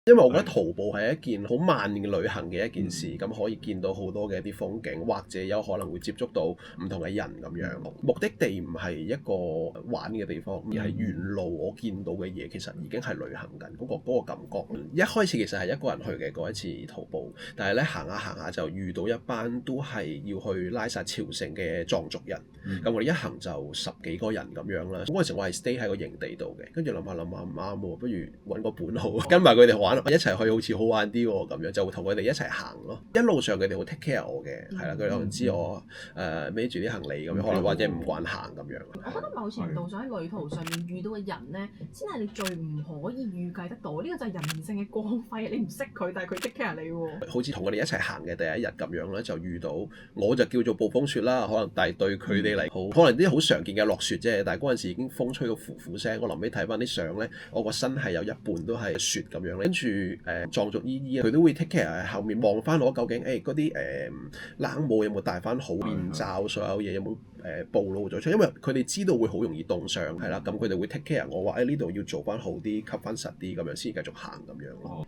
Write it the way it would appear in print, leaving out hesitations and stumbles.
因為我覺得徒步係一件好慢嘅旅行嘅一件事，咁可以見到好多嘅一啲風景，或者有可能會接觸到唔同嘅人咁樣。目的地唔係一個玩嘅地方，而係沿路我見到嘅嘢，其實已經係旅行緊嗰個感覺。一開始其實係一個人去嘅嗰一次徒步，但係咧行下行下就遇到一班都係要去拉薩朝聖嘅藏族人，咁我哋一行就10幾個人咁樣啦。嗰陣時我係 stay 喺個營地度嘅，跟住諗下唔啱喎，不如揾個伴好，跟埋佢哋玩，一齊去好似好玩啲喎，咁樣就同佢哋一齊行咯。一路上佢哋會 take care 我嘅，係啦，佢哋可能知我孭住啲行李咁樣，可能或者唔慣行咁樣。我覺得某程度上喺旅途上面遇到嘅人咧，先係你最唔可以預計得到。呢個就係人性嘅光輝，你唔識佢，但係佢 take care 你喎。好似同佢哋一齊行嘅第一日咁樣咧，就遇到我就叫做暴風雪啦，可能但係對佢哋嚟好，可能啲好常見嘅落雪啫。但係嗰陣時已經風吹到呼呼聲，我臨尾睇翻啲相咧，我個身係有一半都係雪咁樣。跟住藏族姨姨佢都會 take care 後面望翻我究竟嗰啲冷帽有冇戴翻好，面罩所有嘢有冇暴露咗出，因為佢哋知道會好容易凍傷，係啦，咁佢哋會 take care 我話呢度要做翻好啲，吸翻實啲咁樣先繼續行咁樣咯。